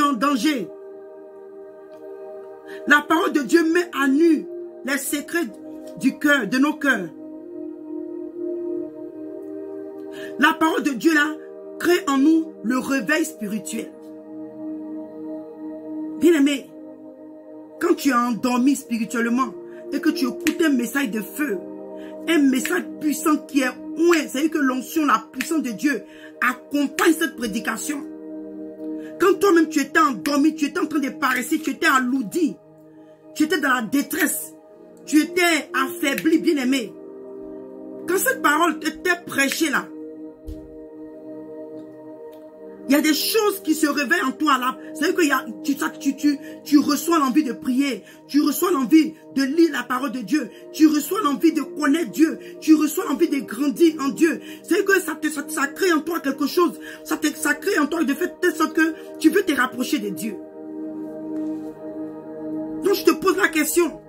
en danger, la parole de Dieu met à nu les secrets du cœur, de nos cœurs. La parole de Dieu là crée en nous le réveil spirituel. Bien-aimé, quand tu es endormi spirituellement et que tu écoutes un message de feu, un message puissant qui est oint, c'est-à-dire que l'onction, la puissance de Dieu accompagne cette prédication. Quand toi-même tu étais endormi, tu étais en train de paresser, tu étais alourdi, tu étais dans la détresse, tu étais affaibli, bien-aimé. Quand cette parole était prêchée là, il y a des choses qui se réveillent en toi là. C'est-à-dire que tu reçois l'envie de prier. Tu reçois l'envie de lire la parole de Dieu. Tu reçois l'envie de connaître Dieu. Tu reçois l'envie de grandir en Dieu. C'est-à-dire que ça crée en toi quelque chose. Ça crée en toi de fait telle sorte que tu veux te rapprocher de Dieu. Donc je te pose la question.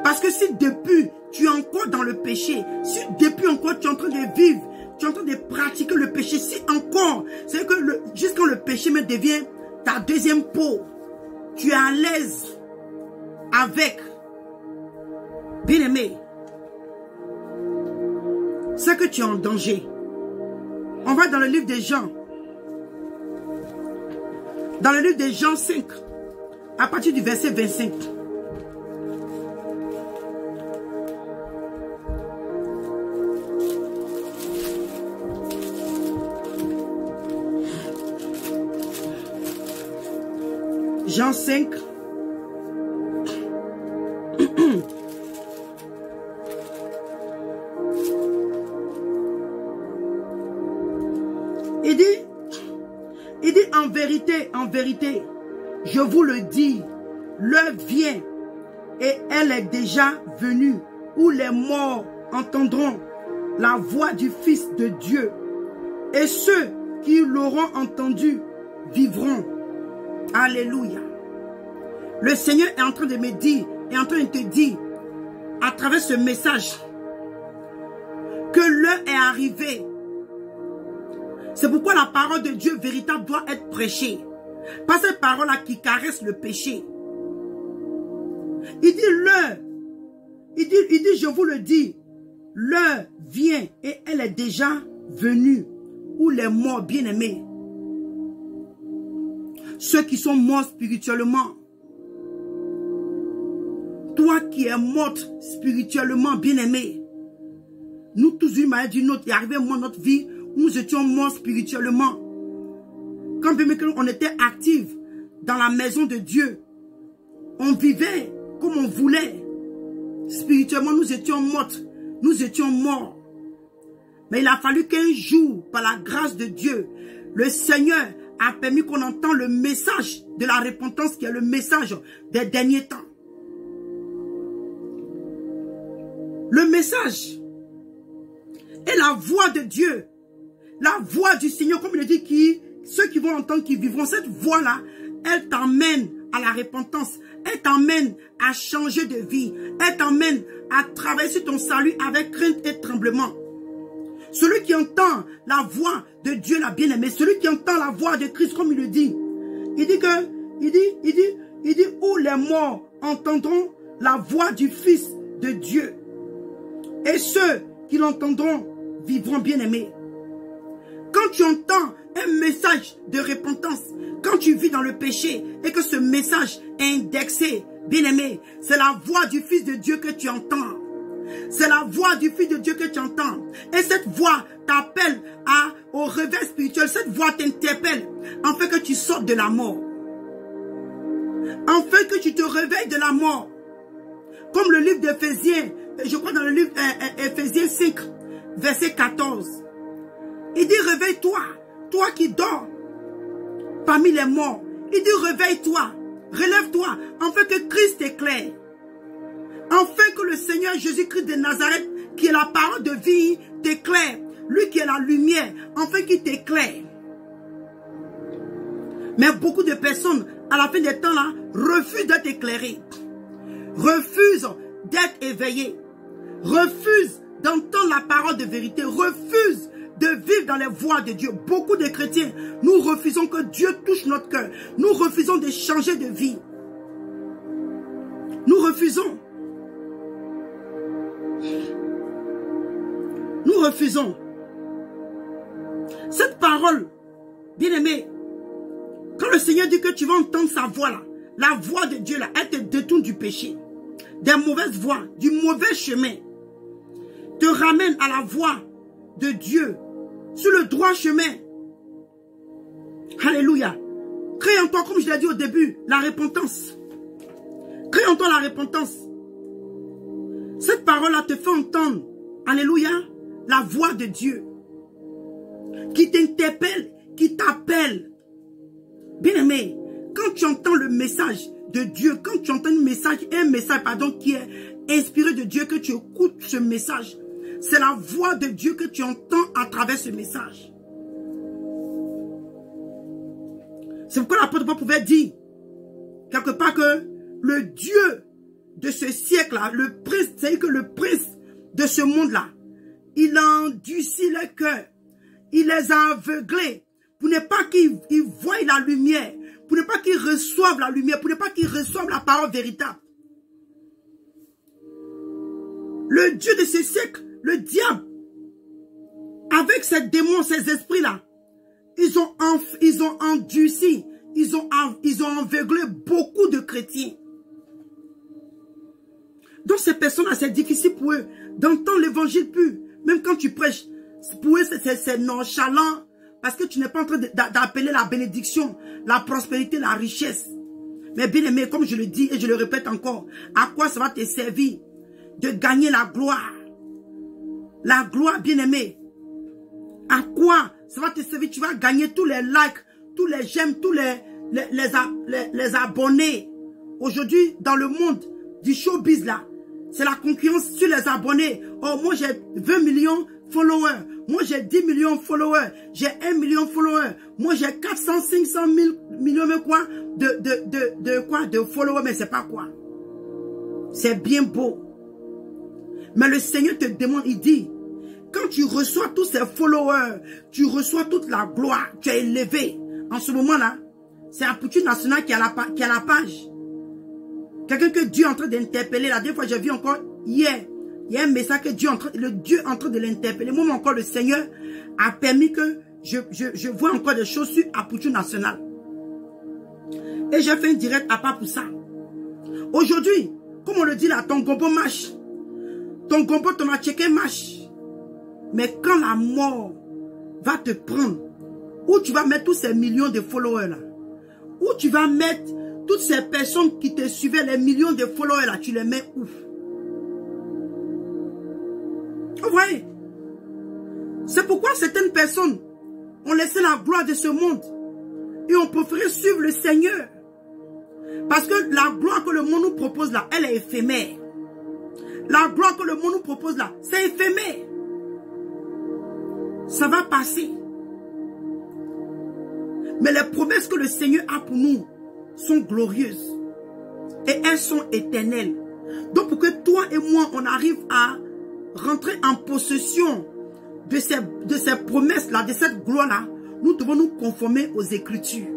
Parce que si depuis tu es encore dans le péché, si depuis encore tu es en train de vivre, tu es en train de pratiquer le péché, si encore, c'est que jusqu'à le péché me devient ta deuxième peau, tu es à l'aise avec, bien-aimé, c'est que tu es en danger. On va dans le livre de Jean. Dans le livre de Jean 5, à partir du verset 25. Jean 5. Il dit en vérité, je vous le dis, l'heure vient et elle est déjà venue où les morts entendront la voix du Fils de Dieu et ceux qui l'auront entendu vivront. Alléluia. Le Seigneur est en train de me dire, est en train de te dire, à travers ce message, que l'heure est arrivée. C'est pourquoi la parole de Dieu véritable doit être prêchée. Pas cette parole-là qui caresse le péché. Il dit l'heure. Il dit, je vous le dis, l'heure vient et elle est déjà venue où les morts bien-aimés, ceux qui sont morts spirituellement, toi qui es morte spirituellement, bien-aimé, nous tous d'une manière d'une autre, il est arrivé un moment dans notre vie où nous étions morts spirituellement. Quand on était actifs dans la maison de Dieu, on vivait comme on voulait. Spirituellement, nous étions mortes, nous étions morts. Mais il a fallu qu'un jour, par la grâce de Dieu, le Seigneur a permis qu'on entende le message de la repentance qui est le message des derniers temps. Le message est la voix de Dieu, la voix du Seigneur, comme il dit, ceux qui vont entendre, qui vivront. Cette voix-là, elle t'emmène à la repentance, elle t'emmène à changer de vie, elle t'emmène à travailler sur ton salut avec crainte et tremblement. Celui qui entend la voix de Dieu, la bien-aimée, celui qui entend la voix de Christ, comme il le dit, il dit, où les morts entendront la voix du Fils de Dieu. Et ceux qui l'entendront vivront, bien-aimés. Quand tu entends un message de repentance, quand tu vis dans le péché et que ce message est indexé, bien-aimé, c'est la voix du Fils de Dieu que tu entends. C'est la voix du Fils de Dieu que tu entends. Et cette voix t'appelle au réveil spirituel. Cette voix t'interpelle afin que tu sortes de la mort. Afin que tu te réveilles de la mort. Comme le livre d'Éphésiens, je crois dans le livre Éphésiens 5, verset 14. Il dit réveille-toi, toi qui dors parmi les morts. Il dit réveille-toi, relève-toi, afin que Christ t'éclaire. Afin que le Seigneur Jésus-Christ de Nazareth, qui est la parole de vie, t'éclaire. Lui qui est la lumière, afin qu'il t'éclaire. Mais beaucoup de personnes, à la fin des temps là, refusent d'être éclairées. Refusent d'être éveillées. Refusent d'entendre la parole de vérité. Refusent de vivre dans les voies de Dieu. Beaucoup de chrétiens, nous refusons que Dieu touche notre cœur. Nous refusons de changer de vie. Nous refusons. Nous refusons. Cette parole, bien-aimé, quand le Seigneur dit que tu vas entendre sa voix là, la voix de Dieu là, elle te détourne du péché, des mauvaises voies, du mauvais chemin, te ramène à la voie de Dieu, sur le droit chemin. Alléluia. Crée en toi, comme je l'ai dit au début, la repentance. Crée en toi la repentance. Cette parole-là te fait entendre, alléluia, la voix de Dieu, qui t'interpelle, qui t'appelle. Bien-aimé, quand tu entends le message de Dieu, quand tu entends un message qui est inspiré de Dieu, que tu écoutes ce message, c'est la voix de Dieu que tu entends à travers ce message. C'est pourquoi l'apôtre Paul pouvait dire, quelque part, que le Dieu de ce siècle-là, le prince, c'est-à-dire que le prince de ce monde-là, il a endurci les cœurs, il les a aveuglés, pour ne pas qu'ils voient la lumière, pour ne pas qu'ils reçoivent la lumière, pour ne pas qu'ils reçoivent la parole véritable. Le Dieu de ce siècle, le diable, avec ces démons, ces esprits-là, ils ont endurci, ils ont aveuglé beaucoup de chrétiens. Donc ces personnes-là, c'est difficile pour eux d'entendre l'évangile pur. Même quand tu prêches, pour eux, c'est nonchalant, parce que tu n'es pas en train d'appeler la bénédiction, la prospérité, la richesse. Mais bien aimé, comme je le dis et je le répète encore, à quoi ça va te servir de gagner la gloire? La gloire, bien aimé. À quoi ça va te servir? Tu vas gagner tous les likes, tous les j'aime, tous les abonnés. Aujourd'hui, dans le monde du showbiz là, c'est la concurrence sur les abonnés. Oh, moi j'ai 20 millions de followers. Moi j'ai 10 millions de followers. J'ai 1 million de followers. Moi j'ai 400, 500 millions de quoi? De followers, mais c'est pas quoi. C'est bien beau. Mais le Seigneur te demande, il dit, quand tu reçois tous ces followers, tu reçois toute la gloire, tu es élevé. En ce moment-là, c'est Apôtre National qui a la page. Quelqu'un que Dieu est en train d'interpeller. La dernière fois, j'ai vu encore hier, il y a un message que Dieu est en train de l'interpeller. Moi encore, le Seigneur a permis que je vois encore des choses sur Apôtre National. Et j'ai fait un direct à part pour ça. Aujourd'hui, comme on le dit là, ton gombo marche. Ton gombo, ton acheke marche. Mais quand la mort va te prendre, où tu vas mettre tous ces millions de followers là, où tu vas mettre toutes ces personnes qui te suivaient, les millions de followers là, tu les mets où? Vous voyez? C'est pourquoi certaines personnes ont laissé la gloire de ce monde et ont préféré suivre le Seigneur. Parce que la gloire que le monde nous propose là, elle est éphémère. La gloire que le monde nous propose là, c'est éphémère. Ça va passer. Mais les promesses que le Seigneur a pour nous sont glorieuses. Et elles sont éternelles. Donc pour que toi et moi, on arrive à rentrer en possession de ces promesses-là, de cette gloire-là, nous devons nous conformer aux Écritures.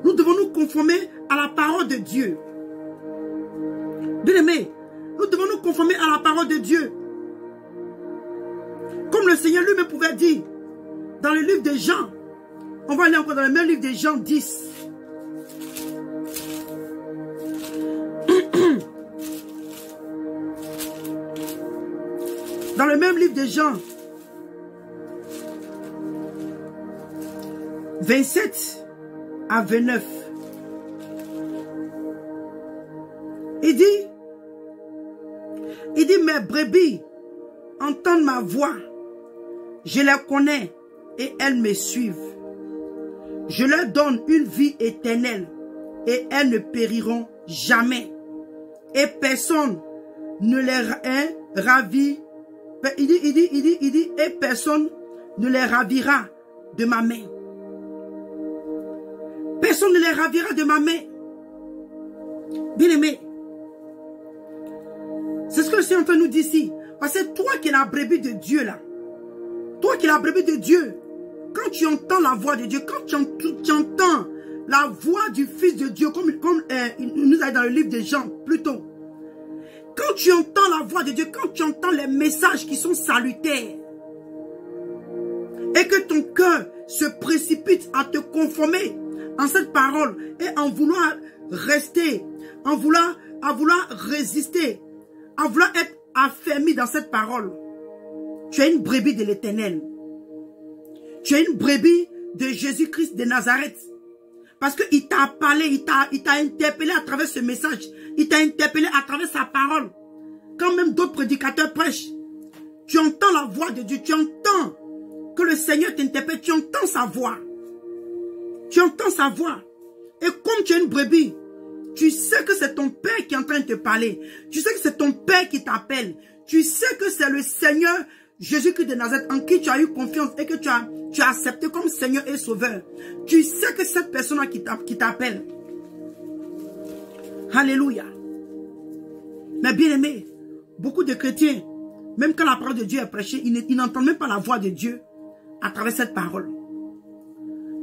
Nous devons nous conformer à la parole de Dieu. Bien-aimés, nous devons nous conformer à la parole de Dieu. Comme le Seigneur lui-même pouvait dire dans le livre de Jean. On va aller encore dans le même livre de Jean 10. Dans le même livre de Jean 27 à 29. Il dit, mes brebis entendent ma voix. Je les connais et elles me suivent. Je leur donne une vie éternelle et elles ne périront jamais. Et personne ne les ravit. Il dit, et personne ne les ravira de ma main. Personne ne les ravira de ma main. Bien-aimé, c'est ce que le Seigneur nous dit ici. Parce que toi qui es la brebis de Dieu là, Toi qui es la brebis de Dieu, quand tu entends la voix de Dieu, quand tu entends la voix du Fils de Dieu, comme il nous a dit dans le livre de Jean, plutôt. Quand tu entends la voix de Dieu, quand tu entends les messages qui sont salutaires, et que ton cœur se précipite à te conformer en cette parole, et en vouloir rester, à vouloir résister, à vouloir être affermi dans cette parole, tu es une brebis de l'Éternel. Tu es une brebis de Jésus-Christ de Nazareth. Parce qu'il t'a parlé, il t'a interpellé à travers ce message. Il t'a interpellé à travers sa parole. Quand même d'autres prédicateurs prêchent, tu entends la voix de Dieu, tu entends que le Seigneur t'interpelle, tu entends sa voix. Tu entends sa voix. Et comme tu es une brebis, tu sais que c'est ton Père qui est en train de te parler. Tu sais que c'est ton Père qui t'appelle. Tu sais que c'est le Seigneur Jésus-Christ de Nazareth en qui tu as eu confiance et que tu as accepté comme Seigneur et Sauveur. Tu sais que cette personne-là qui t'appelle. Alléluia. Mais bien aimé, beaucoup de chrétiens, même quand la parole de Dieu est prêchée, ils n'entendent même pas la voix de Dieu à travers cette parole.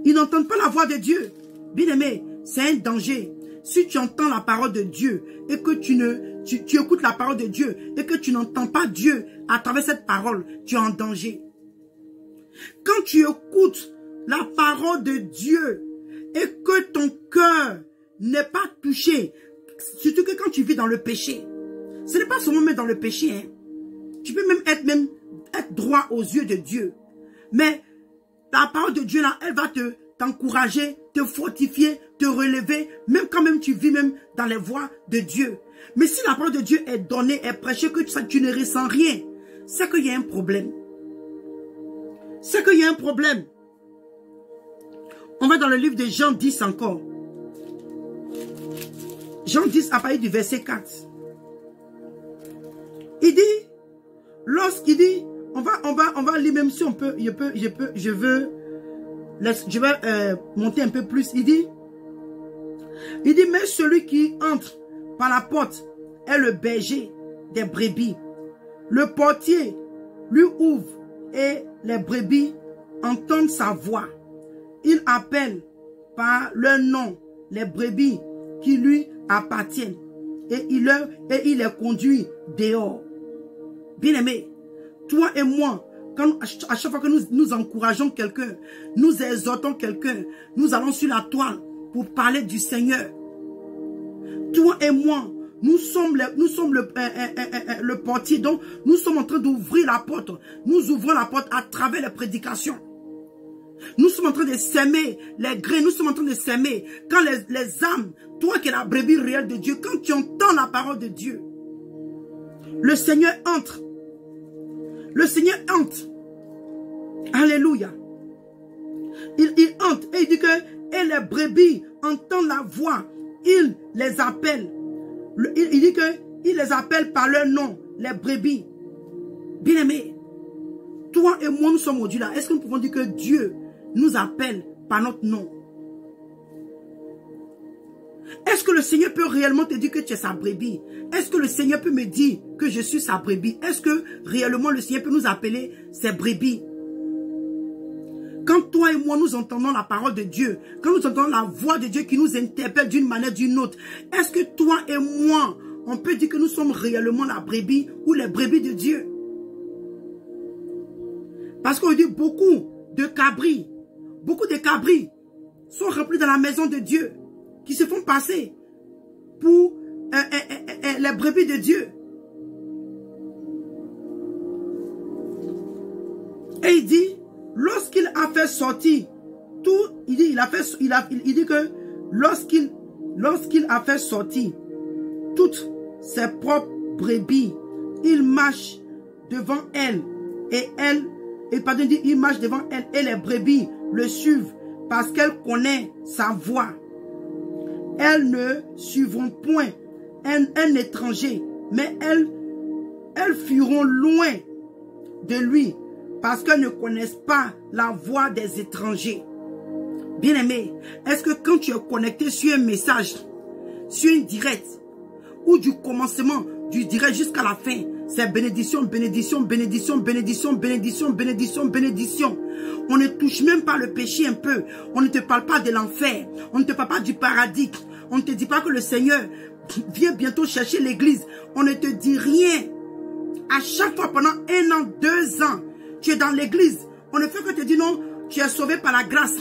Ils n'entendent pas la voix de Dieu. Bien aimé, c'est un danger. Si tu entends la parole de Dieu et que tu écoutes la parole de Dieu et que tu n'entends pas Dieu à travers cette parole, tu es en danger. Quand tu écoutes la parole de Dieu et que ton cœur n'est pas touché, surtout que quand tu vis dans le péché, ce n'est pas seulement mettre dans le péché, hein. Tu peux même être droit aux yeux de Dieu. Mais la parole de Dieu là, elle va t'encourager, te fortifier, te relever, même quand même tu vis même dans les voies de Dieu. Mais si la parole de Dieu est donnée, est prêchée, que tu ne ressens rien, c'est qu'il y a un problème. C'est qu'il y a un problème. On va dans le livre de Jean 10 encore. Jean 10 à partir du verset 4. Il dit, lorsqu'il dit, on va lire même si on peut, je vais monter un peu plus. Il dit, mais celui qui entre par la porte est le berger des brebis. Le portier lui ouvre et les brebis entendent sa voix. Il appelle par leur nom les brebis qui lui appartiennent et il les conduit dehors. Bien-aimé, toi et moi, à chaque fois que nous encourageons quelqu'un, nous exhortons quelqu'un, nous allons sur la toile pour parler du Seigneur. Toi et moi, nous sommes le portier, donc nous sommes en train d'ouvrir la porte. Nous ouvrons la porte à travers les prédications. Nous sommes en train de s'aimer les grains, nous sommes en train de s'aimer. Quand les âmes, toi qui es la brebis réelle de Dieu, quand tu entends la parole de Dieu, le Seigneur entre. Le Seigneur entre. Alléluia. Il entre et il dit que et les brebis entendent la voix. Il les appelle. Il dit que il les appelle par leur nom, les brebis. Bien-aimés, toi et moi nous sommes aujourd'hui là. Est-ce que nous pouvons dire que Dieu nous appelle par notre nom? Est-ce que le Seigneur peut réellement te dire que tu es sa brebis? Est-ce que le Seigneur peut me dire que je suis sa brebis? Est-ce que réellement le Seigneur peut nous appeler ses brebis? Quand toi et moi nous entendons la parole de Dieu, quand nous entendons la voix de Dieu qui nous interpelle d'une manière ou d'une autre, est-ce que toi et moi, on peut dire que nous sommes réellement la brebis ou les brebis de Dieu? Parce qu'on dit beaucoup de cabris sont remplis dans la maison de Dieu, qui se font passer pour les brebis de Dieu. Et il dit, lorsqu'il a fait sortir tout, il dit que lorsqu'il a fait sortir toutes ses propres brebis, il marche devant elle il marche devant elle et les brebis le suivent parce qu'elle connaît sa voix. Elles ne suivront point un étranger, mais elles fuiront loin de lui parce qu'elles ne connaissent pas la voix des étrangers. Bien-aimé, est-ce que quand tu es connecté sur un message, sur une directe, ou du commencement du direct jusqu'à la fin, C'est bénédiction, bénédiction, bénédiction, bénédiction, bénédiction, bénédiction, bénédiction. On ne touche même pas le péché un peu. On ne te parle pas de l'enfer. On ne te parle pas du paradis. On ne te dit pas que le Seigneur vient bientôt chercher l'église. On ne te dit rien. À chaque fois, pendant 1 an, 2 ans, tu es dans l'église. On ne fait que te dire non, tu es sauvé par la grâce.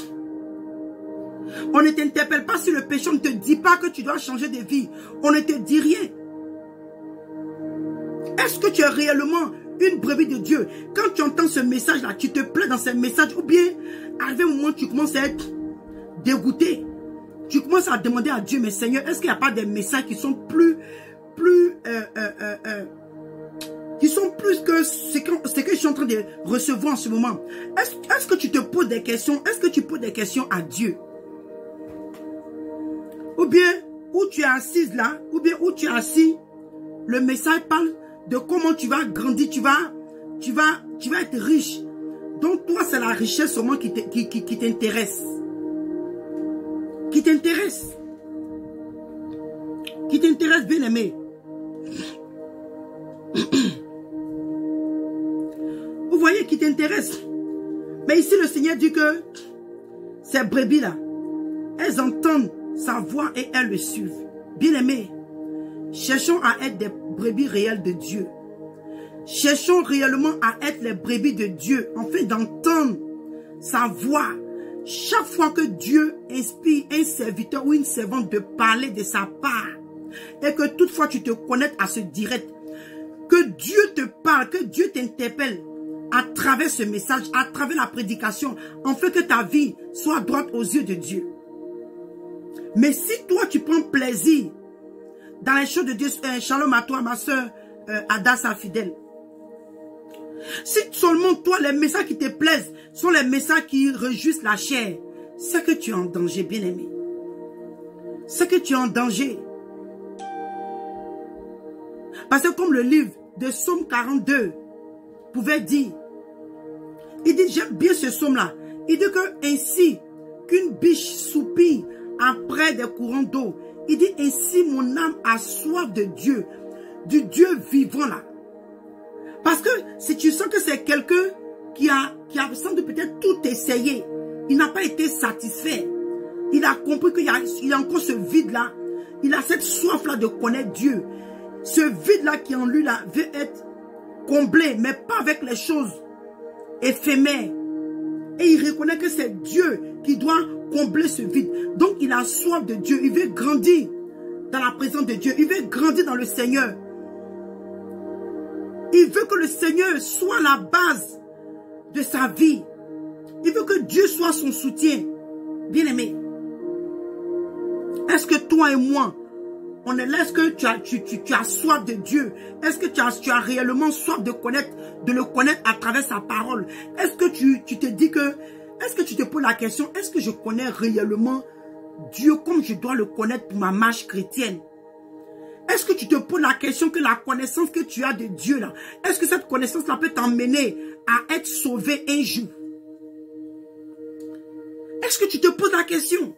On ne t'interpelle pas sur le péché. On ne te dit pas que tu dois changer de vie. On ne te dit rien. Est-ce que tu es réellement une brebis de Dieu? Quand tu entends ce message-là, tu te plais dans ce message, ou bien, arrivé un moment, tu commences à être dégoûté. Tu commences à demander à Dieu, mais Seigneur, est-ce qu'il n'y a pas des messages qui sont plus que ce que je suis en train de recevoir en ce moment? Est-ce que tu te poses des questions? Est-ce que tu poses des questions à Dieu? Ou bien, où tu es assise là, ou bien où tu es assis, le message parle de comment tu vas grandir, tu vas être riche. Donc toi, c'est la richesse seulement qui t'intéresse. Qui t'intéresse. Qui t'intéresse, bien aimé. Vous voyez, qui t'intéresse. Mais ici, le Seigneur dit que ces brebis-là, elles entendent sa voix et elles le suivent. Bien aimé, cherchons à être des brebis réelles de Dieu. Cherchons réellement à être les brebis de Dieu, afin d'entendre sa voix. Chaque fois que Dieu inspire un serviteur ou une servante de parler de sa part, et que toutefois tu te connectes à ce direct, que Dieu te parle, que Dieu t'interpelle à travers ce message, à travers la prédication, afin que ta vie soit droite aux yeux de Dieu. Mais si toi tu prends plaisir dans les choses de Dieu, shalom à toi ma soeur Adassa fidèle. Si seulement toi les messages qui te plaisent sont les messages qui réjouissent la chair, c'est que tu es en danger, bien aimé. C'est que tu es en danger. Parce que comme le livre de Psaume 42 pouvait dire, il dit, j'aime bien ce psaume-là, il dit que ainsi qu'une biche soupire après des courants d'eau, il dit ainsi mon âme a soif de Dieu, du Dieu vivant là. Parce que si tu sens que c'est quelqu'un qui a sans doute peut-être tout essayé, il n'a pas été satisfait, il a compris qu'il y a encore ce vide là, il a cette soif là de connaître Dieu. Ce vide là qui en lui là veut être comblé, mais pas avec les choses éphémères. Et il reconnaît que c'est Dieu qui doit combler ce vide. Donc il a soif de Dieu, il veut grandir dans la présence de Dieu, il veut grandir dans le Seigneur. Il veut que le Seigneur soit la base de sa vie. Il veut que Dieu soit son soutien. Bien aimé, est-ce que toi et moi, on est là, est-ce que tu as soif de Dieu? Est-ce que tu as réellement soif de le connaître à travers sa parole? Est-ce que tu te dis que, est-ce que tu te poses la question, est-ce que je connais réellement Dieu comme je dois le connaître pour ma marche chrétienne? Est-ce que tu te poses la question que la connaissance que tu as de Dieu là, est-ce que cette connaissance-là peut t'emmener à être sauvé un jour? Est-ce que tu te poses la question?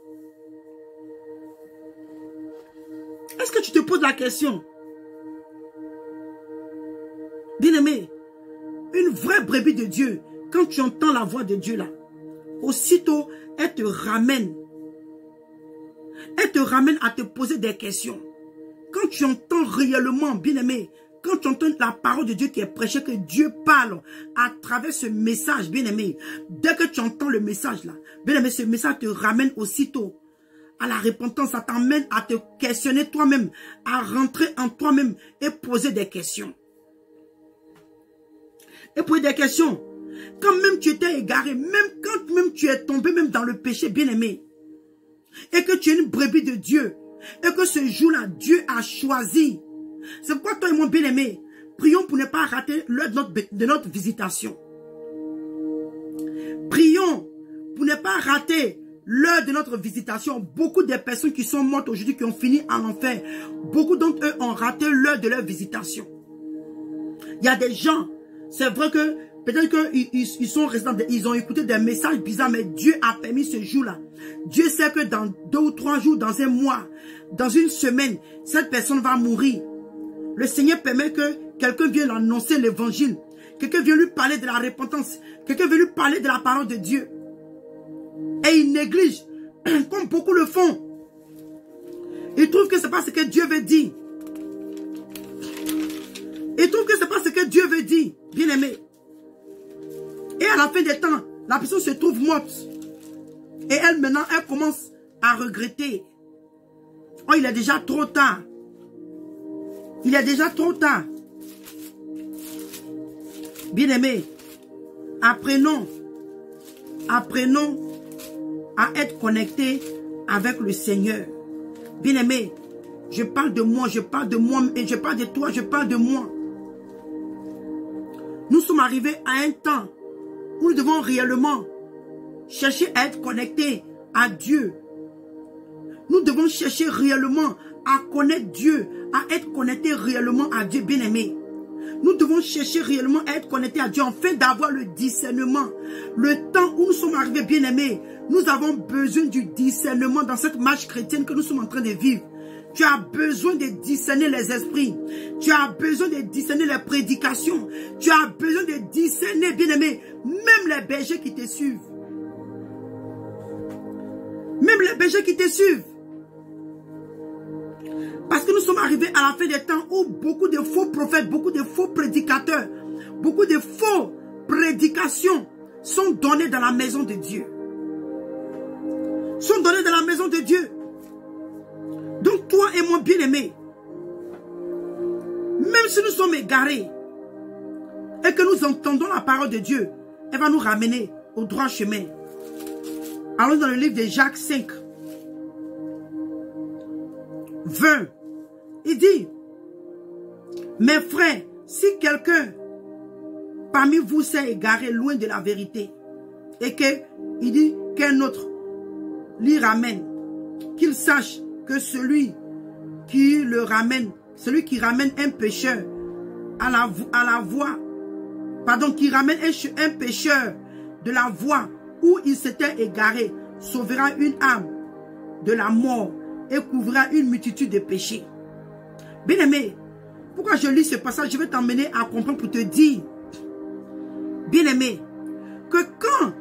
Est-ce que tu te poses la question? Bien-aimé, une vraie brebis de Dieu, quand tu entends la voix de Dieu là, aussitôt, elle te ramène à te poser des questions. Quand tu entends réellement, bien-aimé, quand tu entends la parole de Dieu qui est prêchée, que Dieu parle à travers ce message, bien-aimé, dès que tu entends le message là, bien-aimé, ce message te ramène aussitôt à la repentance, ça t'emmène à te questionner toi-même, à rentrer en toi-même et poser des questions. Et poser des questions. Quand même tu étais égaré, même quand même tu es tombé même dans le péché, bien-aimé, et que tu es une brebis de Dieu, et que ce jour-là, Dieu a choisi. C'est pourquoi toi et moi, bien-aimé, prions pour ne pas rater l'heure de notre visitation. Prions pour ne pas rater l'heure de notre visitation. Beaucoup de personnes qui sont mortes aujourd'hui, qui ont fini en enfer, beaucoup d'entre eux ont raté l'heure de leur visitation. Il y a des gens, c'est vrai que peut-être qu'ils sont restés, ils ont écouté des messages bizarres, mais Dieu a permis ce jour-là. Dieu sait que dans 2 ou 3 jours, dans un mois, dans une semaine, cette personne va mourir. Le Seigneur permet quelqu'un vient lui annoncer l'évangile, quelqu'un vient lui parler de la repentance, quelqu'un vient lui parler de la parole de Dieu. Et il néglige, comme beaucoup le font. Il trouve que ce n'est pas ce que Dieu veut dire. Il trouve que ce n'est pas ce que Dieu veut dire, bien aimé. Et à la fin des temps, la personne se trouve morte. Et elle, maintenant, elle commence à regretter. Oh, il est déjà trop tard. Il est déjà trop tard. Bien-aimés, apprenons à être connectés avec le Seigneur. Bien-aimés, je parle de moi, je parle de moi, et je parle de toi, je parle de moi. Nous sommes arrivés à un temps où nous devons réellement chercher à être connectés à Dieu. Nous devons chercher réellement à connaître Dieu, à être connectés réellement à Dieu, bien-aimé. Nous devons chercher réellement à être connectés à Dieu, afin d'avoir le discernement. Le temps où nous sommes arrivés, bien-aimés, nous avons besoin du discernement dans cette marche chrétienne que nous sommes en train de vivre. Tu as besoin de discerner les esprits. Tu as besoin de discerner les prédications. Tu as besoin de discerner, bien-aimé, même les bergers qui te suivent. Même les bergers qui te suivent. Parce que nous sommes arrivés à la fin des temps où beaucoup de faux prophètes, beaucoup de faux prédicateurs, beaucoup de faux prédications sont données dans la maison de Dieu. Sont données dans la maison de Dieu. Donc toi et moi, bien-aimés, même si nous sommes égarés et que nous entendons la parole de Dieu, elle va nous ramener au droit chemin. Allons dans le livre de Jacques 5, 20. Il dit, mes frères, si quelqu'un parmi vous s'est égaré loin de la vérité, et il dit qu'un autre l'y ramène, qu'il sache que celui qui ramène un pécheur à la voie, pardon, qui ramène un pécheur de la voie où il s'était égaré, sauvera une âme de la mort et couvrira une multitude de péchés. Bien-aimé, pourquoi je lis ce passage, je vais t'emmener à comprendre pour te dire, bien-aimé, que quand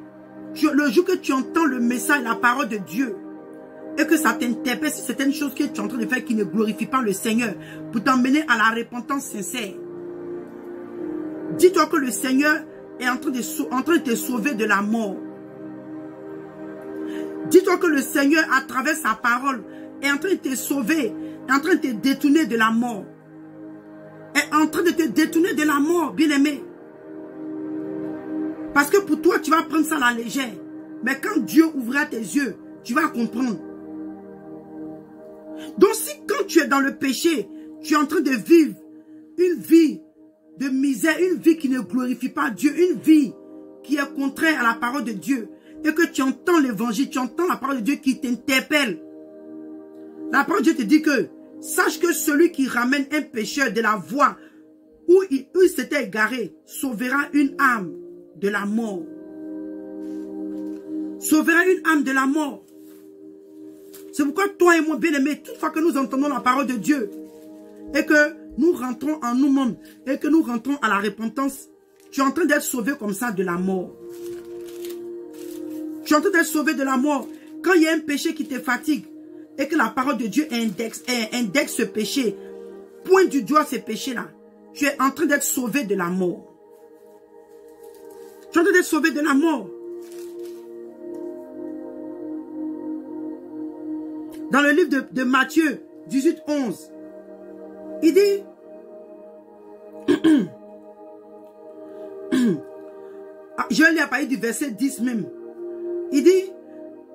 le jour que tu entends le message, la parole de Dieu, et que ça t'interpelle sur certaines choses que tu es en train de faire qui ne glorifient pas le Seigneur, pour t'emmener à la repentance sincère, dis-toi que le Seigneur est en train de te sauver de la mort. Dis-toi que le Seigneur, à travers sa parole, est en train de te sauver, est en train de te détourner de la mort. Est en train de te détourner de la mort, bien-aimé. Parce que pour toi, tu vas prendre ça à la légère. Mais quand Dieu ouvrira tes yeux, tu vas comprendre. Donc si quand tu es dans le péché, tu es en train de vivre une vie de misère, une vie qui ne glorifie pas Dieu, une vie qui est contraire à la parole de Dieu, et que tu entends l'évangile, tu entends la parole de Dieu qui t'interpelle. La parole de Dieu te dit que, sache que celui qui ramène un pécheur de la voie où il s'était égaré, sauvera une âme de la mort. Sauvera une âme de la mort. C'est pourquoi toi et moi, bien-aimés, toute fois que nous entendons la parole de Dieu, et que nous rentrons en nous-mêmes, et que nous rentrons à la repentance, tu es en train d'être sauvé comme ça de la mort. Tu es en train d'être sauvé de la mort. Quand il y a un péché qui te fatigue, et que la parole de Dieu indexe ce péché, pointe du doigt ce péché-là, tu es en train d'être sauvé de la mort. Tu es en train d'être sauvé de la mort. Dans le livre de Matthieu 18, 11, il dit, je vais lire à partir du verset 10 même. Il dit,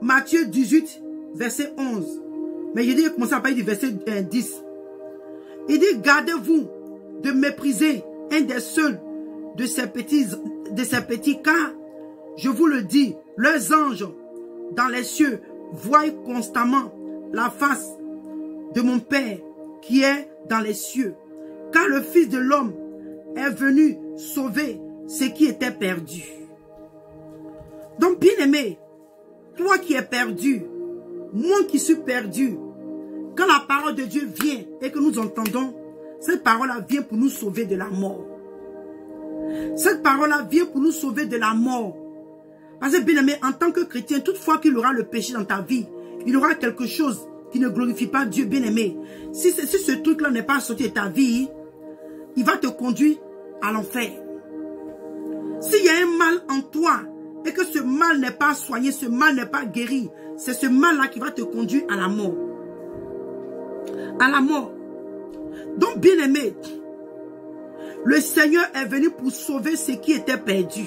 Matthieu 18, verset 11. Mais je dis, commencer à partir du verset 10. Il dit, gardez-vous de mépriser un des seuls de ces petits, car, je vous le dis, leurs anges dans les cieux voient constamment la face de mon Père qui est dans les cieux. Car le Fils de l'homme est venu sauver ce qui était perdu. Donc, bien-aimé, toi qui es perdu, moi qui suis perdu, quand la parole de Dieu vient et que nous entendons, Cette parole-là vient pour nous sauver de la mort. Cette parole-là vient pour nous sauver de la mort. Parce que bien aimé, en tant que chrétien, toutefois qu'il aura le péché dans ta vie, il aura quelque chose qui ne glorifie pas Dieu, bien aimé. Si ce truc-là n'est pas sorti de ta vie, il va te conduire à l'enfer. S'il y a un mal en toi et que ce mal n'est pas soigné, ce mal n'est pas guéri, c'est ce mal-là qui va te conduire à la mort. À la mort. Donc, bien aimé, le Seigneur est venu pour sauver ce qui était perdu.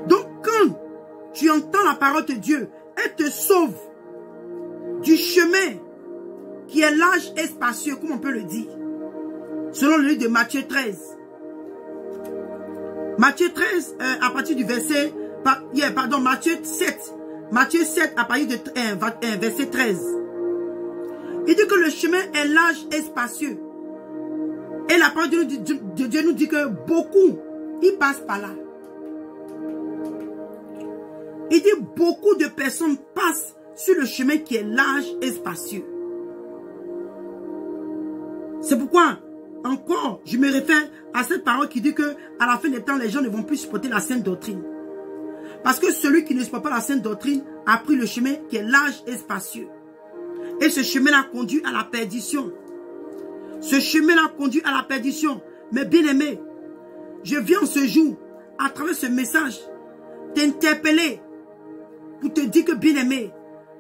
Donc, quand tu entends la parole de Dieu, elle te sauve du chemin qui est large et spacieux, comme on peut le dire. Selon le livre de Matthieu 13. Matthieu 13, à partir du verset, Matthieu 7. Matthieu 7, à partir de verset 13. Il dit que le chemin est large et spacieux. Et la parole de Dieu nous dit que beaucoup, ils passent par là. Il dit beaucoup de personnes passent sur le chemin qui est large et spacieux. C'est pourquoi, encore, je me réfère à cette parole qui dit que à la fin des temps, les gens ne vont plus supporter la sainte doctrine. Parce que celui qui ne supporte pas la sainte doctrine a pris le chemin qui est large et spacieux. Et ce chemin-là conduit à la perdition. Ce chemin-là conduit à la perdition. Mais bien aimé, je viens ce jour, à travers ce message, t'interpeller pour te dire que bien aimé,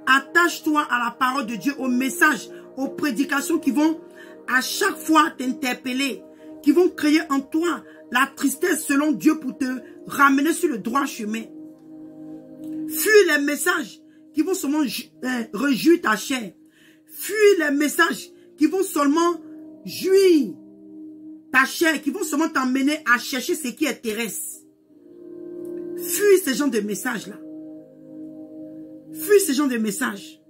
attache-toi à la parole de Dieu, au message, aux prédications qui vont à chaque fois t'interpeller, qui vont créer en toi la tristesse selon Dieu pour te ramener sur le droit chemin. Fuis les messages qui vont seulement réjouir ta chair. Fuis les messages qui vont seulement jouir ta chair, qui vont seulement t'emmener à chercher ce qui est terrestre. Fuis ce genre de messages-là. Fuis ce genre de messages.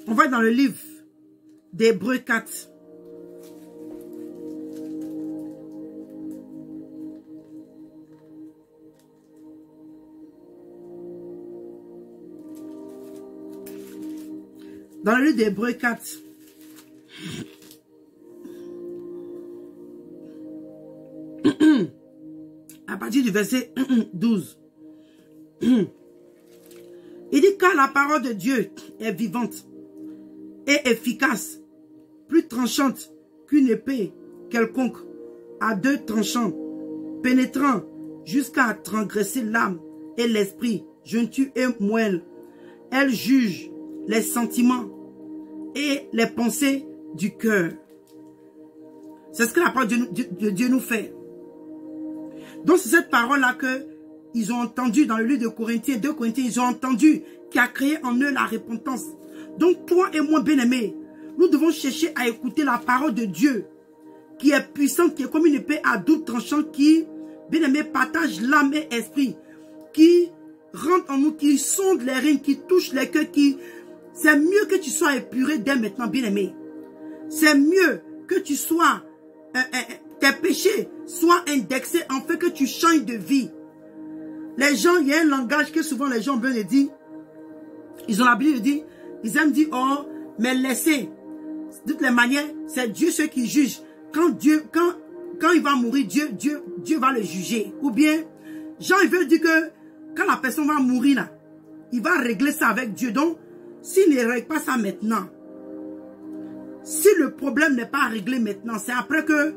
On va dans le livre d'Hébreux 4. Dans le livre d'Hébreux 4. À partir du verset 12. Il dit, car la parole de Dieu est vivante et efficace, plus tranchante qu'une épée quelconque, à deux tranchants, pénétrant jusqu'à transgresser l'âme et l'esprit, jointure et moelle. Elle juge les sentiments et les pensées du cœur. C'est ce que la parole de Dieu nous fait. Donc c'est cette parole-là qu'ils ont entendu dans le livre de Corinthiens, 2 Corinthiens, ils ont entendu qui a créé en eux la repentance. Donc toi et moi, bien-aimés, nous devons chercher à écouter la parole de Dieu qui est puissante, qui est comme une épée à double tranchant, qui, bien-aimés, partage l'âme et l'esprit, qui rentre en nous, qui sonde les reins, qui touche les cœurs, qui... C'est mieux que tu sois épuré dès maintenant, bien-aimé. C'est mieux que tu sois... tes péchés soient indexés en fait que tu changes de vie. Les gens, il y a un langage que souvent les gens veulent dire. Ils ont l'habitude de dire, ils aiment dire, oh, mais laissez. De toutes les manières, c'est Dieu ceux qui juge. Quand il va mourir, Dieu va le juger. Ou bien, Jean, il veut dire que quand la personne va mourir là, il va régler ça avec Dieu. Donc, s'il ne règle pas ça maintenant, si le problème n'est pas réglé maintenant, c'est après que,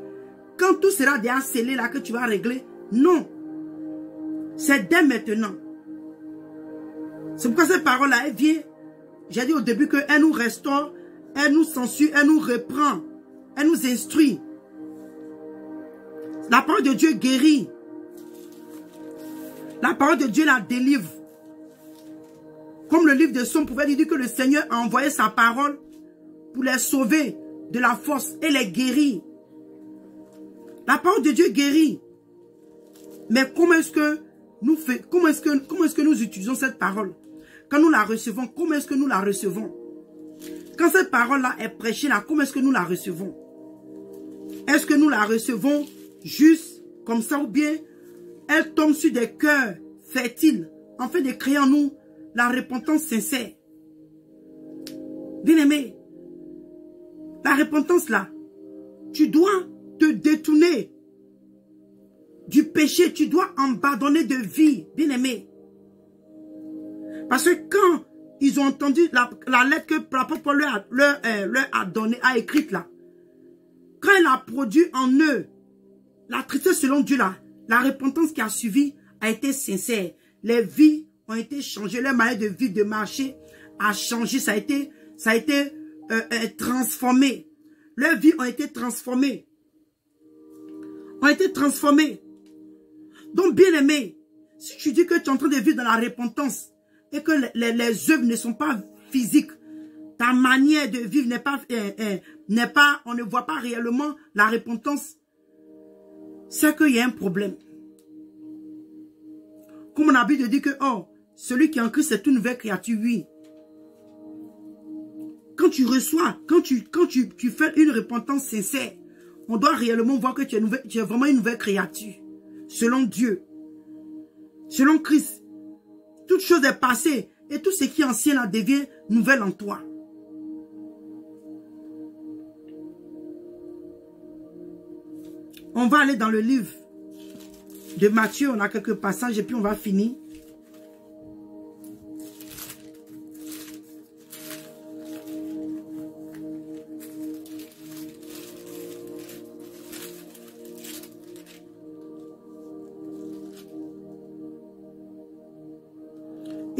quand tout sera déjà scellé là, que tu vas régler. Non. C'est dès maintenant. C'est pourquoi cette parole-là, elle vient. J'ai dit au début qu'elle nous restaure, elle nous censure, elle nous reprend, elle nous instruit. La parole de Dieu guérit. La parole de Dieu la délivre. Comme le livre de Somme pouvait dire que le Seigneur a envoyé sa parole pour les sauver de la force et les guérir. La parole de Dieu guérit. Mais comment est-ce que nous utilisons cette parole? Quand nous la recevons, comment est-ce que nous la recevons? Quand cette parole-là est prêchée là, comment est-ce que nous la recevons? Est-ce que nous la recevons juste comme ça ou bien elle tombe sur des cœurs fertiles en fait de créer en nous la repentance sincère. Bien-aimé, la repentance là, tu dois te détourner du péché, tu dois abandonner de vie, bien-aimé. Parce que quand ils ont entendu la lettre que l'apôtre Paul leur a donnée, a écrite là, quand elle a produit en eux la tristesse selon Dieu là, la repentance qui a suivi a été sincère. Les vies ont été changées, leur manière de vivre, de marcher a changé, ça a été transformé. Leurs vies ont été transformées. Donc, bien aimé, si tu dis que tu es en train de vivre dans la repentance et que les œuvres ne sont pas physiques, ta manière de vivre n'est pas, on ne voit pas réellement la repentance, c'est qu'il y a un problème. Comme on a l'habitude de dire que, oh, celui qui est en Christ, c'est une nouvelle créature, oui. Quand tu reçois, quand tu fais une repentance sincère, on doit réellement voir que tu es vraiment une nouvelle créature. Selon Dieu. Selon Christ. Toute chose est passée et tout ce qui est ancien là devient nouvelle en toi. On va aller dans le livre de Matthieu. On a quelques passages et puis on va finir.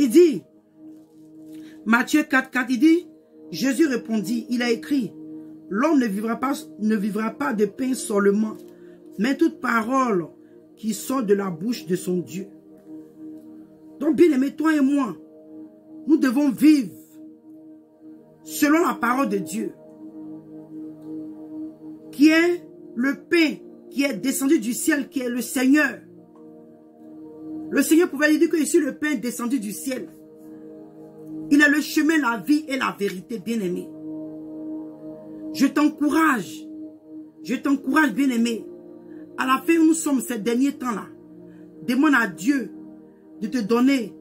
Il dit, Matthieu 4,4, il dit, Jésus répondit, il a écrit, l'homme ne vivra pas de pain seulement, mais toute parole qui sort de la bouche de son Dieu. Donc, bien aimé, toi et moi, nous devons vivre selon la parole de Dieu, qui est le pain qui est descendu du ciel, qui est le Seigneur. Le Seigneur pouvait lui dire que je suis le pain descendu du ciel. Il est le chemin, la vie et la vérité, bien-aimé. Je t'encourage, bien-aimé. À la fin où nous sommes ces derniers temps-là, demande à Dieu de te donner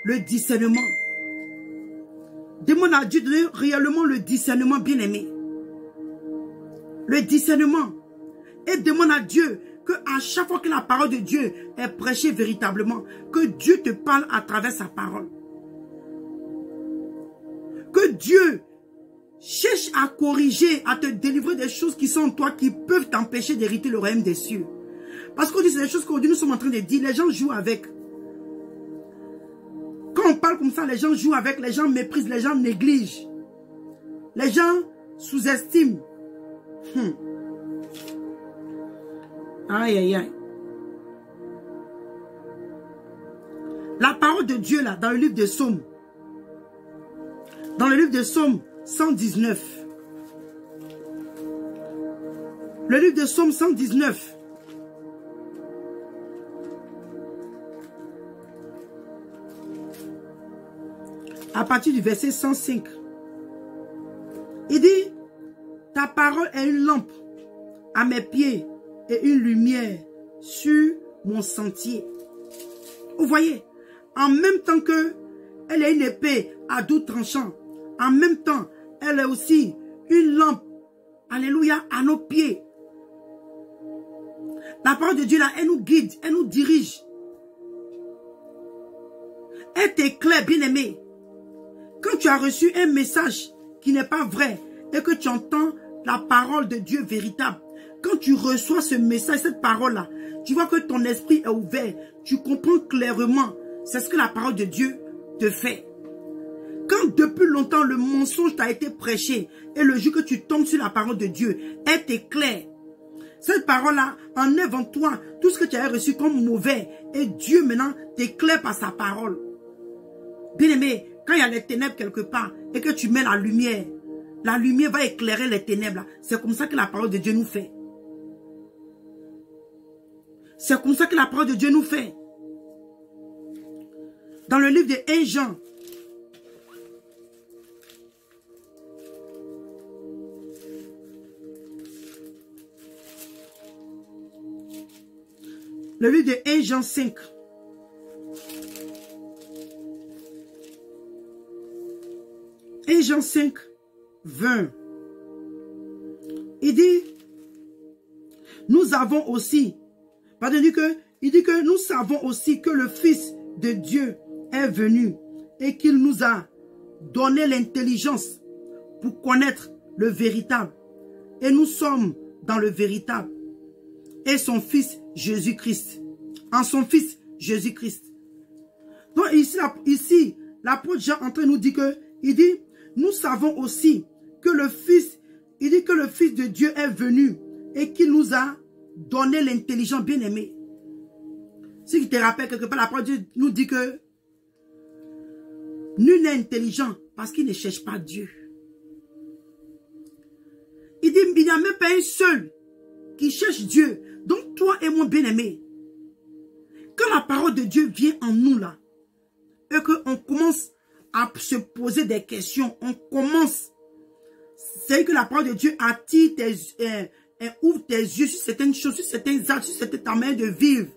le discernement. Demande à Dieu de donner réellement le discernement, bien-aimé. Le discernement. Et demande à Dieu que à chaque fois que la parole de Dieu est prêchée véritablement, que Dieu te parle à travers sa parole. Que Dieu cherche à corriger, à te délivrer des choses qui sont en toi, qui peuvent t'empêcher d'hériter le royaume des cieux. Parce qu'on dit c'est des choses qu'aujourd'hui nous sommes en train de dire, les gens jouent avec. Quand on parle comme ça, les gens jouent avec, les gens méprisent, les gens négligent. Les gens sous-estiment. Aïe, aïe, aïe. La parole de Dieu, là, dans le livre de Psaumes. Dans le livre de Psaumes 119. Le livre de Psaumes 119. À partir du verset 105. Il dit, ta parole est une lampe à mes pieds et une lumière sur mon sentier. Vous voyez, en même temps que elle est une épée à double tranchant, en même temps, elle est aussi une lampe, alléluia, à nos pieds. La parole de Dieu là, elle nous guide, elle nous dirige. Elle t'éclaire, bien-aimé. Quand tu as reçu un message qui n'est pas vrai et que tu entends la parole de Dieu véritable, quand tu reçois ce message, cette parole-là, tu vois que ton esprit est ouvert. Tu comprends clairement. C'est ce que la parole de Dieu te fait. Quand depuis longtemps le mensonge t'a été prêché et le jour que tu tombes sur la parole de Dieu, elle t'éclaire. Cette parole-là enlève en toi tout ce que tu as reçu comme mauvais. Et Dieu maintenant t'éclaire par sa parole. Bien-aimé, quand il y a les ténèbres quelque part et que tu mets la lumière va éclairer les ténèbres. C'est comme ça que la parole de Dieu nous fait. C'est comme ça que la parole de Dieu nous fait. Dans le livre de 1 Jean, le livre de 1 Jean 5, Jean 5, 20. Il dit, nous avons aussi, il dit que nous savons aussi que le Fils de Dieu est venu et qu'il nous a donné l'intelligence pour connaître le véritable. Et nous sommes dans le véritable. Et son Fils Jésus-Christ. En son Fils Jésus-Christ. Donc ici l'apôtre Jean en train de nous dire que, il dit, nous savons aussi que le Fils, il dit que le Fils de Dieu est venu et qu'il nous a donné l'intelligence, bien aimé. Si tu te rappelles quelque part, l'apôtre Dieu nous dit que nul n'est intelligent parce qu'il ne cherche pas Dieu. Il dit, il n'y a même pas un seul qui cherche Dieu. Donc toi et moi, bien aimé, quand la parole de Dieu vient en nous là, et qu'on commence à se poser des questions, on commence, c'est que la parole de Dieu attire ouvre tes yeux sur certaines choses, sur certains actes, sur certaines manières de vivre.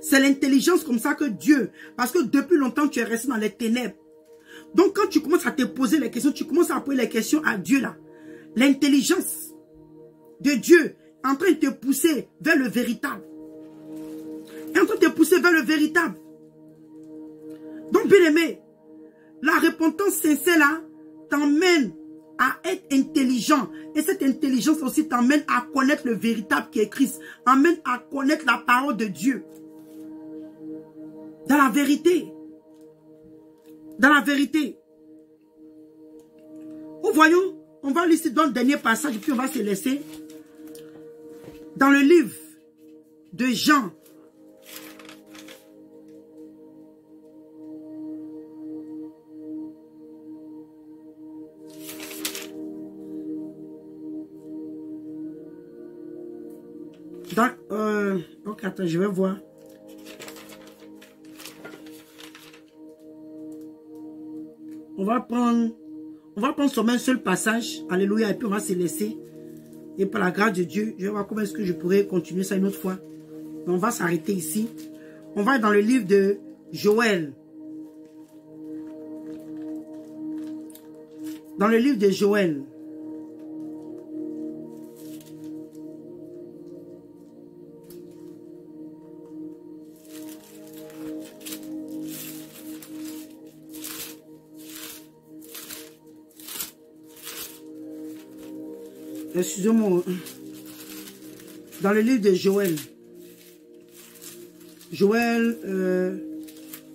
C'est l'intelligence comme ça que Dieu, parce que depuis longtemps tu es resté dans les ténèbres. Donc quand tu commences à te poser les questions, tu commences à poser les questions à Dieu là. L'intelligence de Dieu est en train de te pousser vers le véritable. Est en train de te pousser vers le véritable. Donc bien aimé, la repentance sincère là t'emmène à être intelligent. Et cette intelligence aussi t'emmène à connaître le véritable qui est Christ. Emmène à connaître la parole de Dieu. Dans la vérité. Dans la vérité. Nous voyons, on va lire dans le dernier passage, puis on va se laisser. Dans le livre de Jean. Ok, attends, je vais voir. On va prendre seulement un seul passage. Alléluia. Et puis on va se laisser. Et par la grâce de Dieu, je vais voir comment est-ce que je pourrais continuer ça une autre fois. Mais on va s'arrêter ici. On va dans le livre de Joël. Dans le livre de Joël. Excusez-moi. Dans le livre de Joël. Joël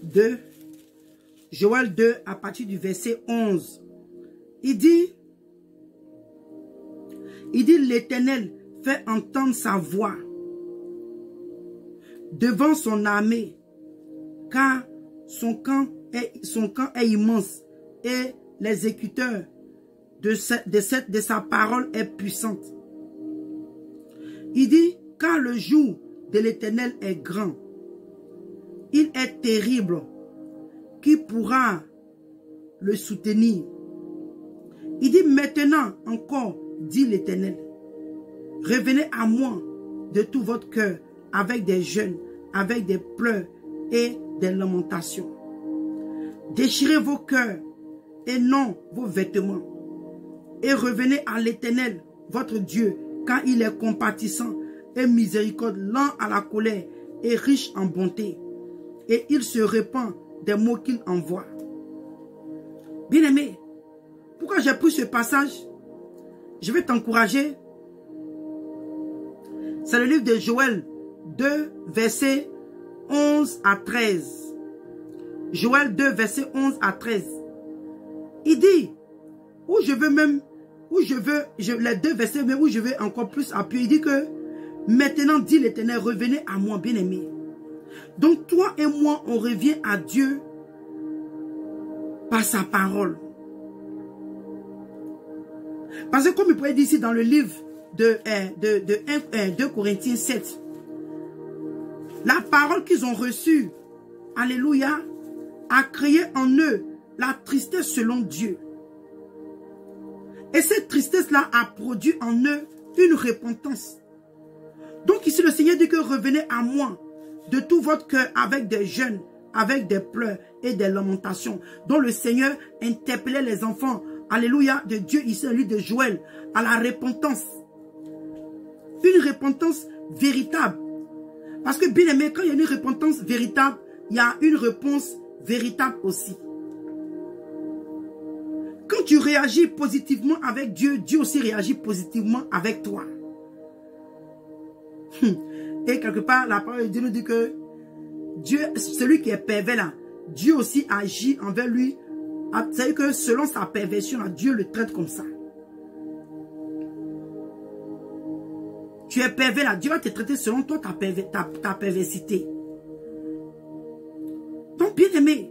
2. Joël 2 à partir du verset 11. Il dit, l'Éternel fait entendre sa voix devant son armée, car son camp est immense et l'exécuteur de sa parole est puissante. Il dit, car le jour de l'Éternel est grand, il est terrible, qui pourra le soutenir? Il dit, maintenant encore, dit l'Éternel, revenez à moi de tout votre cœur, avec des jeûnes, avec des pleurs et des lamentations. Déchirez vos cœurs et non vos vêtements. Et revenez à l'Éternel, votre Dieu, car il est compatissant et miséricorde, lent à la colère et riche en bonté. Et il se répand des mots qu'il envoie. Bien-aimé, pourquoi j'ai pris ce passage? Je vais t'encourager. C'est le livre de Joël 2, versets 11 à 13. Joël 2, versets 11 à 13. Il dit, les deux versets, mais où je veux encore plus appuyer, il dit que, maintenant, dit l'Éternel, revenez à moi, bien-aimé. Donc, toi et moi, on revient à Dieu par sa parole. Parce que comme il pourrait dire ici dans le livre de 2 Corinthiens 7, la parole qu'ils ont reçue, alléluia, a créé en eux la tristesse selon Dieu. Et cette tristesse-là a produit en eux une repentance. Donc ici le Seigneur dit que revenez à moi de tout votre cœur avec des jeûnes, avec des pleurs et des lamentations, dont le Seigneur interpellait les enfants, alléluia, de Dieu ici dans le livre de Joël, à la repentance. Une repentance véritable. Parce que bien aimé, quand il y a une repentance véritable, il y a une réponse véritable aussi. Quand tu réagis positivement avec Dieu, Dieu aussi réagit positivement avec toi. Et quelque part, la parole de Dieu nous dit que Dieu, celui qui est pervers là, Dieu aussi agit envers lui. C'est-à-dire que selon sa perversion, là, Dieu le traite comme ça. Tu es pervers là, Dieu va te traiter selon toi ta perversité. Donc bien aimé,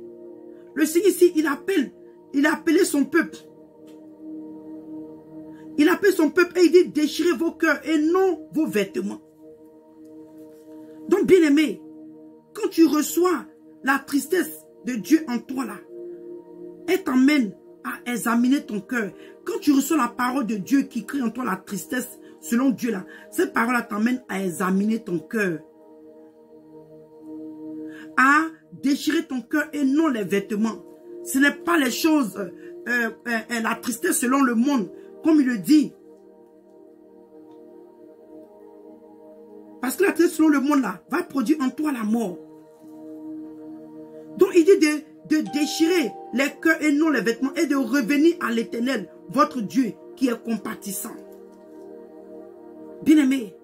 le Seigneur ici, il a appelé son peuple. Il appelle son peuple et il dit déchirez vos cœurs et non vos vêtements. Donc bien aimé, quand tu reçois la tristesse de Dieu en toi là, elle t'emmène à examiner ton cœur. Quand tu reçois la parole de Dieu qui crie en toi la tristesse selon Dieu là, cette parole là t'emmène à examiner ton cœur. À déchirer ton cœur et non les vêtements. Ce n'est pas les choses, la tristesse selon le monde, comme il le dit. Parce que la tristesse selon le monde là va produire en toi la mort. Donc il dit de déchirer les cœurs et non les vêtements et de revenir à l'Éternel, votre Dieu qui est compatissant. Bien-aimé,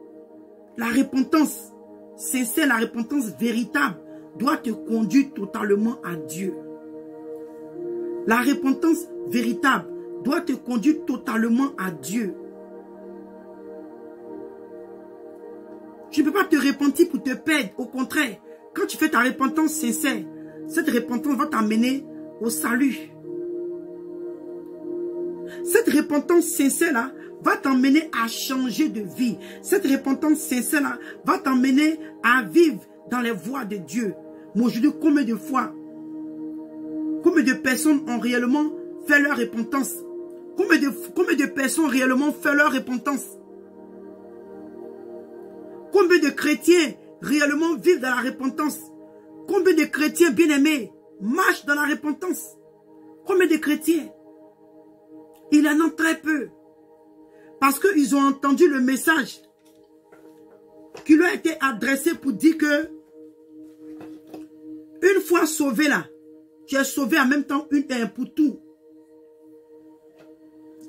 la repentance sincère, la repentance véritable doit te conduire totalement à Dieu. La repentance véritable doit te conduire totalement à Dieu. Tu ne peux pas te repentir pour te perdre. Au contraire, quand tu fais ta repentance sincère, cette repentance va t'amener au salut. Cette repentance sincère-là va t'emmener à changer de vie. Cette repentance sincère-là va t'emmener à vivre dans les voies de Dieu. Mais aujourd'hui, combien de fois, combien de personnes ont réellement fait leur repentance? Combien de personnes réellement fait leur repentance? Combien de chrétiens réellement vivent dans la repentance? Combien de chrétiens bien-aimés marchent dans la repentance? Combien de chrétiens? Il en a très peu. Parce qu'ils ont entendu le message qui leur a été adressé pour dire que une fois sauvé là, tu es sauvé en même temps pour tout.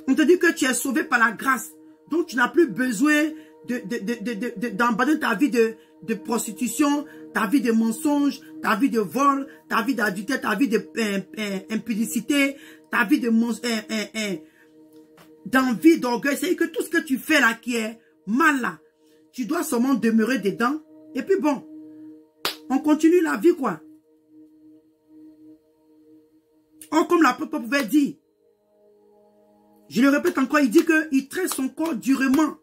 On te dit que tu es sauvé par la grâce. Donc tu n'as plus besoin d'abandonner ta vie de prostitution, ta vie de mensonge, ta vie de vol, ta vie d'adultère, ta vie d'impudicité, ta vie d'envie, d'orgueil. C'est que tout ce que tu fais là qui est mal là, tu dois seulement demeurer dedans. Et puis bon, on continue la vie quoi. Oh, comme l'apôtre pouvait dire, je le répète encore, il dit qu'il traite son corps durement.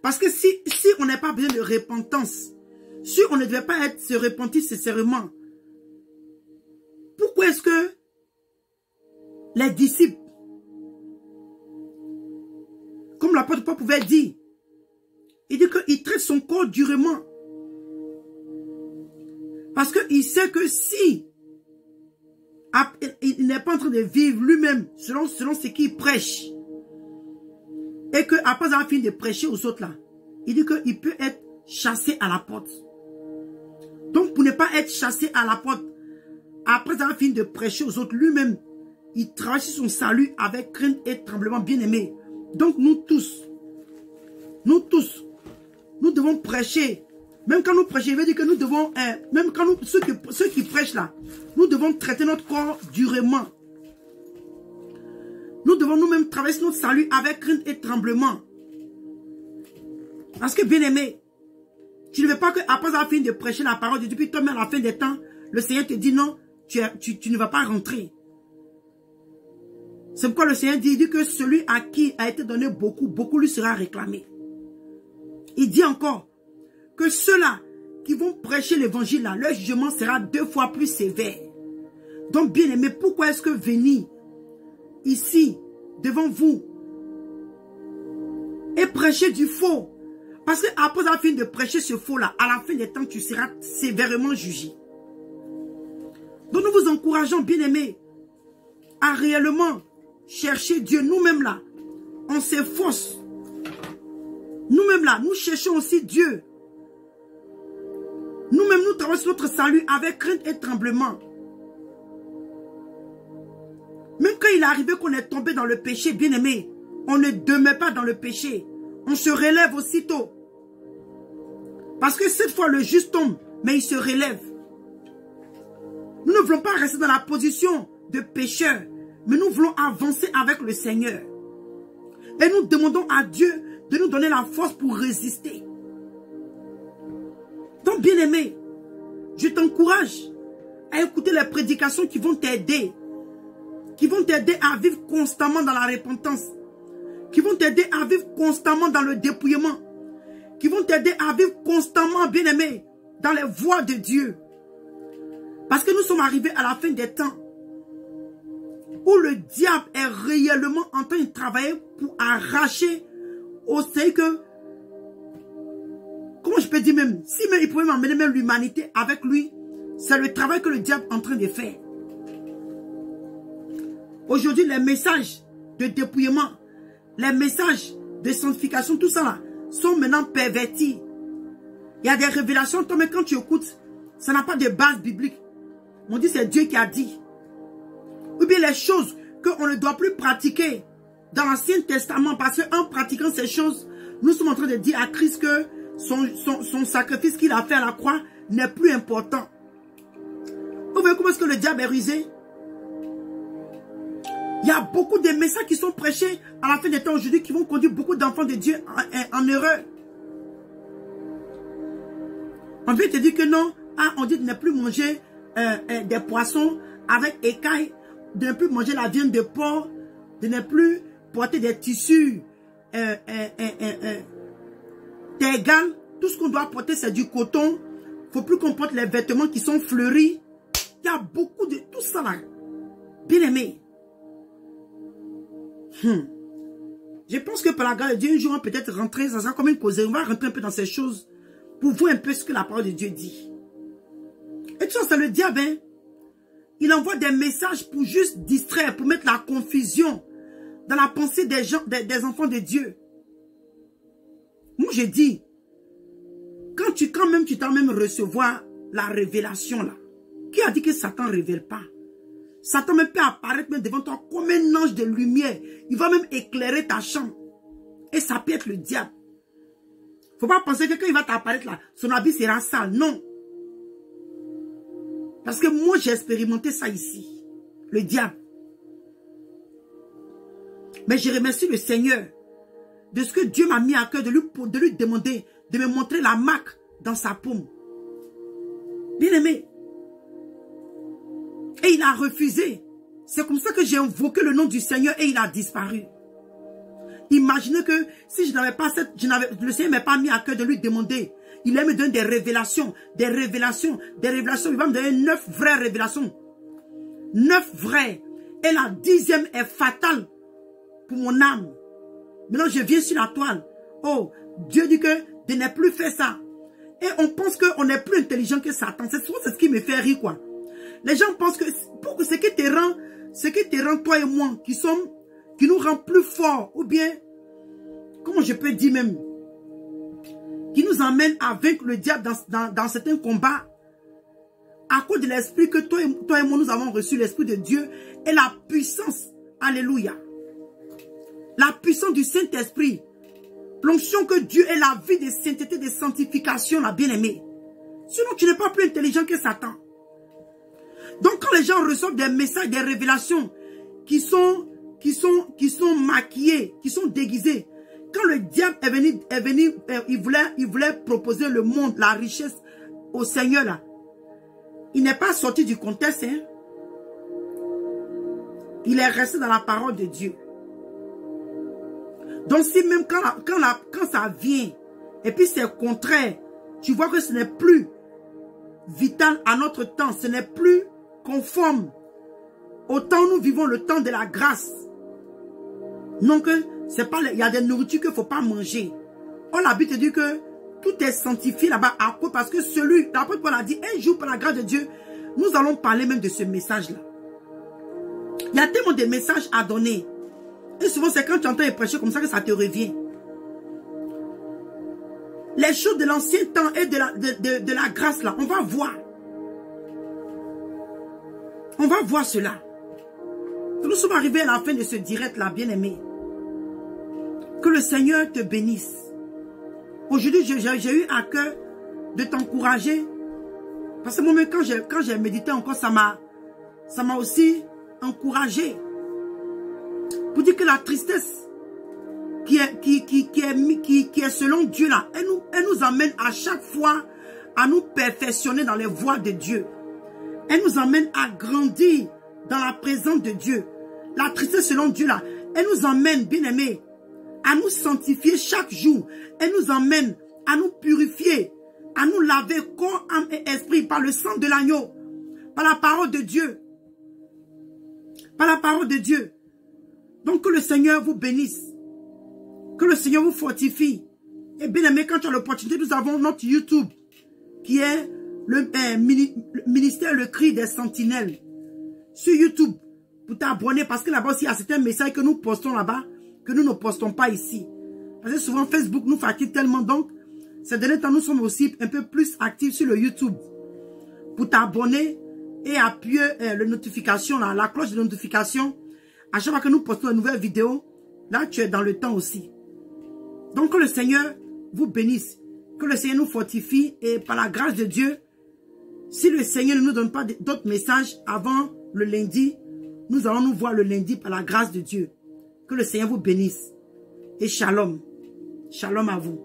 Parce que si on n'a pas besoin de repentance, si on ne devait pas se repentir sincèrement, pourquoi est-ce que les disciples, comme l'apôtre Paul pouvait dire, il dit qu'il traite son corps durement. Parce qu'il sait que si il n'est pas en train de vivre lui-même selon ce qu'il prêche, et qu'après avoir fini de prêcher aux autres là, il dit qu'il peut être chassé à la porte. Donc pour ne pas être chassé à la porte, après avoir fini de prêcher aux autres, lui-même, il travaille sur son salut avec crainte et tremblement bien aimé. Donc nous tous, nous devons prêcher. Même quand nous prêchons, il veut dire que nous devons, même quand nous, ceux qui prêchent là, nous devons traiter notre corps durement. Nous devons nous-mêmes travailler sur notre salut avec crainte et tremblement. Parce que bien aimé, tu ne veux pas qu'après avoir fini de prêcher la parole de Dieu, puis toi-même à la fin des temps, le Seigneur te dit non, tu ne vas pas rentrer. C'est pourquoi le Seigneur dit que celui à qui a été donné beaucoup, beaucoup lui sera réclamé. Il dit encore que ceux-là qui vont prêcher l'évangile, là, leur jugement sera 2 fois plus sévère. Donc bien aimé, pourquoi est-ce que venir ici, devant vous, et prêcher du faux, Parce que après avoir fini de prêcher ce faux-là, à la fin des temps, tu seras sévèrement jugé. Donc nous vous encourageons, bien-aimés, à réellement chercher Dieu. Nous-mêmes là, on s'efforce. Nous-mêmes là, nous cherchons aussi Dieu. Nous-mêmes, nous travaillons sur notre salut avec crainte et tremblement. Même quand il est arrivé qu'on est tombé dans le péché, bien-aimé, on ne demeure pas dans le péché. On se relève aussitôt. Parce que cette fois, le juste tombe, mais il se relève. Nous ne voulons pas rester dans la position de pécheur, mais nous voulons avancer avec le Seigneur. Et nous demandons à Dieu de nous donner la force pour résister. Donc, bien-aimé, je t'encourage à écouter les prédications qui vont t'aider. Qui vont t'aider à vivre constamment dans la repentance. Qui vont t'aider à vivre constamment dans le dépouillement. Qui vont t'aider à vivre constamment, bien-aimé, dans les voies de Dieu. Parce que nous sommes arrivés à la fin des temps où le diable est réellement en train de travailler pour arracher au seuil que, comment je peux dire même, si même il pouvait m'emmener même l'humanité avec lui, c'est le travail que le diable est en train de faire. Aujourd'hui, les messages de dépouillement, les messages de sanctification, tout ça là, sont maintenant pervertis. Il y a des révélations, toi, mais quand tu écoutes, ça n'a pas de base biblique. On dit c'est Dieu qui a dit. Ou bien les choses qu'on ne doit plus pratiquer dans l'Ancien Testament, parce qu'en pratiquant ces choses, nous sommes en train de dire à Christ que son sacrifice qu'il a fait à la croix n'est plus important. Vous voyez comment est-ce que le diable est rusé? Il y a beaucoup de messages qui sont prêchés à la fin des temps aujourd'hui qui vont conduire beaucoup d'enfants de Dieu en erreur. On veut te dire que non, on dit de ne plus manger des poissons avec écailles, de ne plus manger la viande de porc, de ne plus porter des tissus d'égales. Tout ce qu'on doit porter, c'est du coton. Il ne faut plus qu'on porte les vêtements qui sont fleuris. Il y a beaucoup de tout ça là. Bien aimé. Je pense que par la grâce de Dieu, un jour, on va peut-être rentrer, ça sera comme une causerie. On va rentrer un peu dans ces choses pour voir un peu ce que la parole de Dieu dit. Et tout ça, c'est le diable. Hein? Il envoie des messages pour juste distraire, pour mettre la confusion dans la pensée des gens, des enfants de Dieu. Moi, je dis, quand même tu t'en même recevoir la révélation là, qui a dit que Satan ne révèle pas? Satan même peut apparaître même devant toi comme un ange de lumière. Il va même éclairer ta chambre. Et ça peut être le diable. Il ne faut pas penser que quand il va t'apparaître là, son habit sera sale. Non. Parce que moi, j'ai expérimenté ça ici. Le diable. Mais je remercie le Seigneur de ce que Dieu m'a mis à cœur de lui demander de me montrer la marque dans sa paume. Bien aimé. Et il a refusé. C'est comme ça que j'ai invoqué le nom du Seigneur et il a disparu. Imaginez que si je n'avais pas le Seigneur ne m'a pas mis à cœur de lui demander. Il allait me donner des révélations, des révélations, des révélations. Il va me donner 9 vraies révélations. 9 vraies. Et la 10e est fatale pour mon âme. Maintenant, je viens sur la toile. Oh, Dieu dit que de ne plus faire ça. Et on pense qu'on est plus intelligent que Satan. C'est ce qui me fait rire, quoi. Les gens pensent que ce qui te rend toi et moi, qui nous rend plus forts, ou bien, comment je peux dire même, qui nous emmène à vaincre le diable dans certains combats, à cause de l'esprit que toi et moi nous avons reçu, l'esprit de Dieu, et la puissance, alléluia, la puissance du Saint-Esprit, l'onction que Dieu ait la vie de sainteté, de sanctification, la bien-aimée. Sinon, tu n'es pas plus intelligent que Satan. Donc, quand les gens reçoivent des messages, des révélations qui sont maquillées, qui sont déguisées, quand le diable est venu, il voulait proposer le monde, la richesse au Seigneur là, il n'est pas sorti du contexte. Hein? Il est resté dans la parole de Dieu. Donc, si même quand ça vient, et puis c'est contraire, tu vois que ce n'est plus vital à notre temps, ce n'est plus conforme au temps où nous vivons, le temps de la grâce. Donc, c'est pas, il y a des nourritures qu'il ne faut pas manger. On a l'habitude de dire que tout est sanctifié là-bas à cause parce que celui, l'apôtre Paul a dit, un jour par la grâce de Dieu, nous allons parler même de ce message-là. Il y a tellement de messages à donner. Et souvent, c'est quand tu entends les prêcher comme ça que ça te revient. Les choses de l'ancien temps et de la grâce là, on va voir. On va voir cela. Nous sommes arrivés à la fin de ce direct là, bien-aimé. Que le Seigneur te bénisse. Aujourd'hui, j'ai eu à cœur de t'encourager. Parce que moi-même, quand j'ai médité encore, ça m'a aussi encouragé. Pour dire que la tristesse qui est selon Dieu là, elle nous amène à chaque fois à nous perfectionner dans les voies de Dieu. Elle nous amène à grandir dans la présence de Dieu. La tristesse selon Dieu là, elle nous amène, bien aimé, à nous sanctifier chaque jour. Elle nous amène à nous purifier, à nous laver corps, âme et esprit par le sang de l'agneau, par la parole de Dieu. Par la parole de Dieu. Donc que le Seigneur vous bénisse. Que le Seigneur vous fortifie. Et bien aimé, quand tu as l'opportunité, nous avons notre YouTube, qui est le ministère Le Cri des Sentinelles. Sur YouTube, pour t'abonner, parce que là-bas aussi, il y a certains messages que nous postons là-bas, que nous ne postons pas ici. Parce que souvent, Facebook nous fatigue tellement. Donc, ces derniers temps, nous sommes aussi un peu plus actifs sur le YouTube. Pour t'abonner et appuyer les notifications, là, la cloche de notification. À chaque fois que nous postons une nouvelle vidéo, là, tu es dans le temps aussi. Donc, que le Seigneur vous bénisse. Que le Seigneur nous fortifie. Et par la grâce de Dieu, si le Seigneur ne nous donne pas d'autres messages avant le lundi, nous allons nous voir le lundi par la grâce de Dieu. Que le Seigneur vous bénisse. Et shalom. Shalom à vous.